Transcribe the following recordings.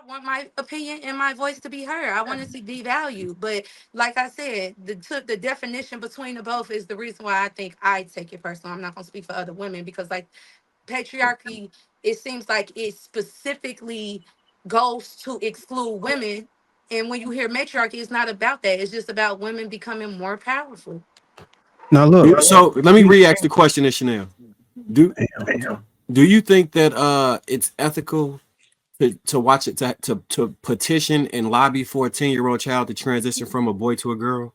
want my opinion and my voice to be heard. I want to be valued. But like I said, the definition between the both is the reason why I think I take it personal. I'm not gonna speak for other women because like patriarchy, it seems like it specifically goes to exclude women. And when you hear matriarchy, it's not about that. It's just about women becoming more powerful. Now look. So let me re-ask the question to Chanel. Do do you think that it's ethical to watch it to petition and lobby for a 10-year-old child to transition from a boy to a girl?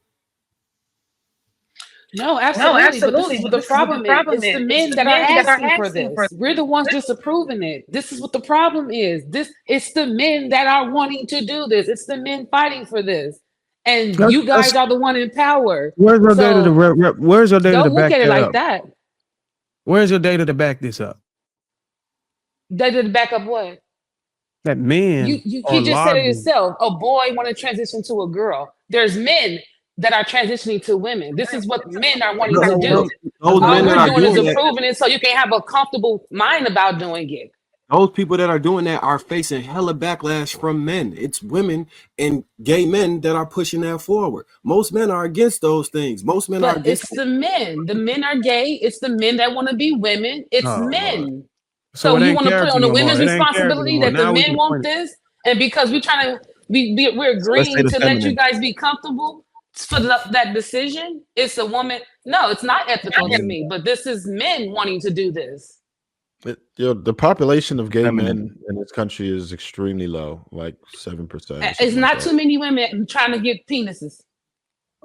No, absolutely. But this is what the problem is. It's the men that are asking for this. We're the ones disapproving it. This is what the problem is. It's the men that are wanting to do this. It's the men fighting for this. And you guys are the one in power. Where's your data to where's your data to don't look back at it that like up? that. Where's your data to back this up? Data to back up what? That men You just said it yourself. A boy want to transition to a girl. There's men that are transitioning to women. This is what men are wanting to do. All we're doing is approving it so you can have a comfortable mind about doing it. Those people that are doing that are facing hella backlash from men. It's women and gay men that are pushing that forward. Most men are against those things. Most men are against it's the men. The men are gay. It's the men that want to be women. It's men. Lord. So you want to put it on the women's responsibility that the men want this, and because we're trying to, we're agreeing to let you guys be comfortable for that decision. It's a woman. No, it's not ethical to me. But this is men wanting to do this. The population of gay men in this country is extremely low, like 7%. It's not too many women trying to get penises.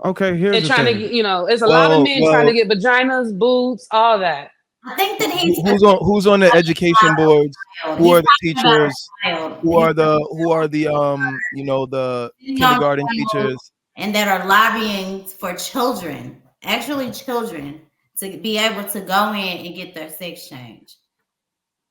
Okay, here's and trying to get, it's a lot of men trying to get vaginas, boobs, all that. I think that who's on the education boards, who are the teachers, who are the the kindergarten teachers, and that are lobbying for children, actually children, to be able to go in and get their sex changed.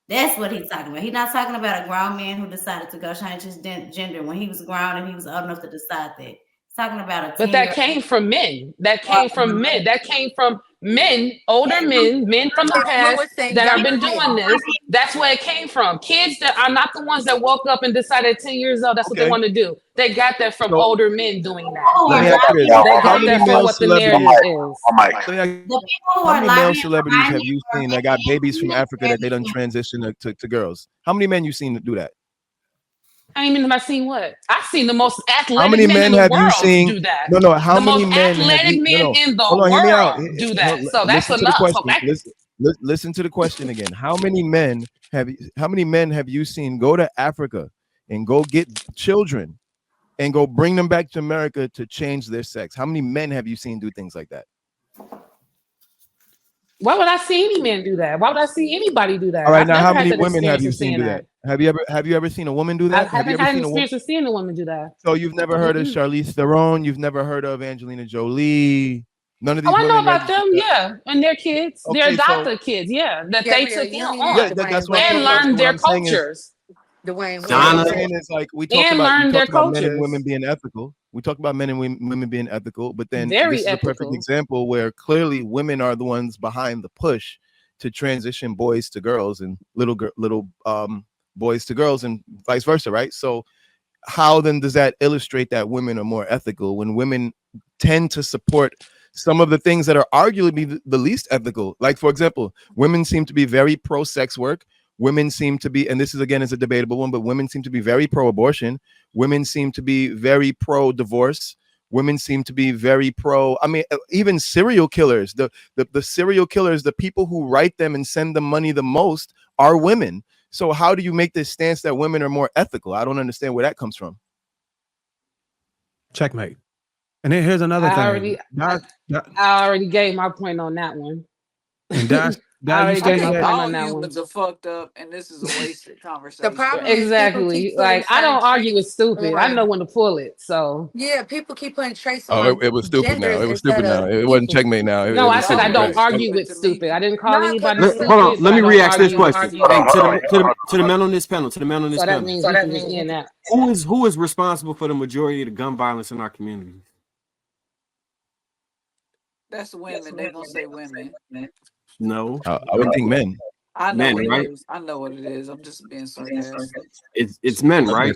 That's what he's talking about. He's not talking about a grown man who decided to go change his gender when he was grown and he was old enough to decide that. He's talking about But that came from men. That came from men. That came from men, older men from the past that have been doing this. That's where it came from. Kids that are not the ones that woke up and decided at 10 years old that's what they want to do. They got that from older men doing that. They got that from what the narrative is. How many male celebrities have you seen that got babies from Africa that they done transition to girls? How many men you seen to do that? I mean, have I seen what? I've seen the most athletic how many men have you seen do that. No, how many men athletic men in the world do that. So that's enough. Listen to the question again. How many men have you seen go to Africa and go get children and go bring them back to America to change their sex? How many men have you seen do things like that? Why would I see any man do that? Why would I see anybody do that? All right, now how many women have you seen do that? Have you ever seen a woman do that? I haven't had an experience of seeing a woman do that. So you've never heard of Charlize Theron? You've never heard of Angelina Jolie? None of these. Oh, I know about them, yeah, and their kids, their adopted kids, yeah, that they took on and learned their cultures. It's like we talk about men and women being ethical. We talk about men and women being ethical, but then this is a perfect example where clearly women are the ones behind the push to transition boys to girls and little boys to girls and vice versa, right? So how then does that illustrate that women are more ethical when women tend to support some of the things that are arguably the least ethical? Like, for example, women seem to be very pro-sex work. Women seem to be, and this is again is a debatable one, but women seem to be very pro-abortion. Women seem to be very pro-divorce. Women seem to be very pro. I mean, even serial killers, the serial killers, the people who write them and send them money the most are women. So how do you make this stance that women are more ethical? I don't understand where that comes from. Checkmate. And then here's another thing. I already gave my point on that one. And that's all humans are fucked up, and this is a wasted conversation. The problem exactly. Like I don't argue with stupid. I know when to pull it. So yeah, people keep putting traits on. Oh, it was stupid now. It was stupid now. It wasn't checkmate now. No, I said I don't argue with stupid. I didn't call anybody stupid. Hold on, let me re-ask this question to the men on this panel. To the men on this panel. So that means who is responsible for the majority of the gun violence in our communities? That's women. They're gonna say women. No, I would think men. I know men, right? I know what it is. I'm just being sarcastic. It's men, right?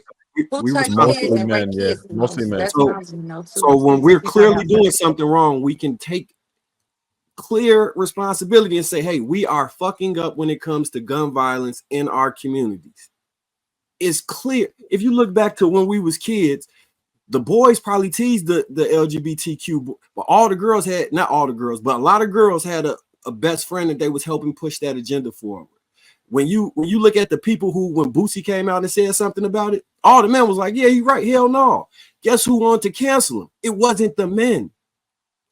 Who touch kids and rape kids the most? That's what I want to know too. So when we're clearly doing something wrong, we can take clear responsibility and say, hey, we are fucking up when it comes to gun violence in our communities. It's clear. If you look back to when we was kids, the boys probably teased the LGBTQ, but all the girls had, not all the girls, but a lot of girls had a best friend that they was helping push that agenda forward. When you look at the people who, when Boosie came out and said something about it, all the men was like, yeah, you're right, hell no. Guess who wanted to cancel him? It wasn't the men.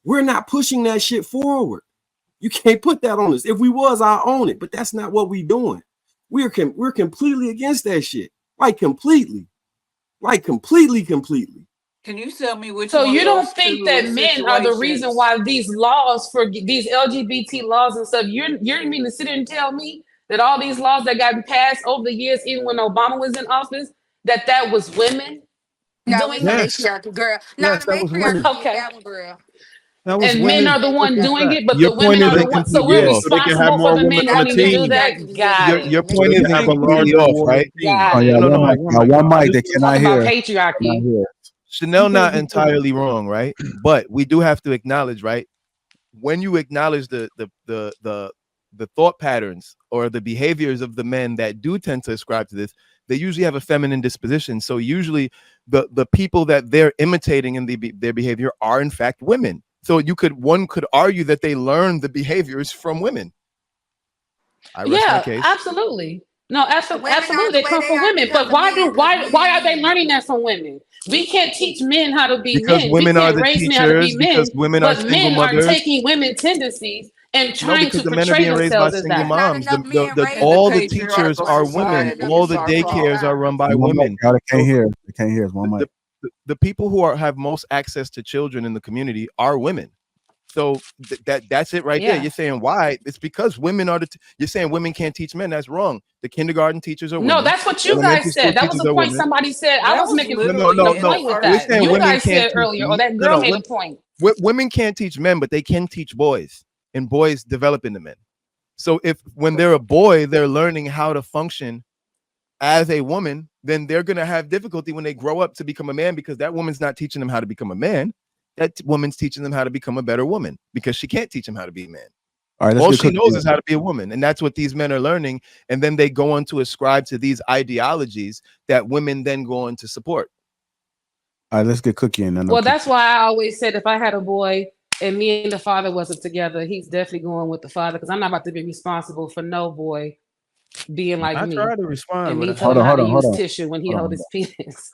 We're not pushing that shit forward. You can't put that on us. If we was, I own it, but that's not what we doing. We're completely against that shit. Like completely. Can you tell me which? So you don't think that men are the reason why these laws for these LGBT laws and stuff? You're mean to sit here and tell me that all these laws that got passed over the years, even when Obama was in office, that was women? No, we matriarchy, girl. No, the matriarchy. Okay, that one, girl. And men are the one doing it, but the women are the ones. So we're responsible for the men wanting to do that. Your point is completely off, right? One mic they cannot hear. Patriarchy. Chanel not entirely wrong, right? But we do have to acknowledge, right? When you acknowledge the thought patterns or the behaviors of the men that do tend to ascribe to this, they usually have a feminine disposition. So usually the people that they're imitating in their behavior are in fact women. So one could argue that they learn the behaviors from women. I rest my case. Absolutely. No, absolutely. They come from women. But why are they learning that from women? We can't teach men how to be because men. Women we can't are the raise teachers, men how to be men. Women but are men mothers. are taking women tendencies and trying to portray themselves as that. Moms. All the teachers are women. All the daycares are run by women. They can't hear. They can't hear. It's one mic. The people who have most access to children in the community are women. So that's it right there. You're saying why? It's because women are you're saying women can't teach men. That's wrong. The kindergarten teachers are women. No, that's what you guys said. That was the point somebody said. I was making the point with that. You guys said earlier, or that girl made a point. Women can't teach men, but they can teach boys, and boys develop into men. So when they're a boy, they're learning how to function as a woman, then they're going to have difficulty when they grow up to become a man, because that woman's not teaching them how to become a man. That woman's teaching them how to become a better woman, because she can't teach them how to be a man. All she knows is how to be a woman. And that's what these men are learning. And then they go on to ascribe to these ideologies that women then go on to support. All right, let's get Cookie in. Well, that's why I always said if I had a boy and me and the father wasn't together, he's definitely going with the father, because I'm not about to be responsible for no boy being like me. I tried to respond. And me telling him how to use tissue when he held his penis.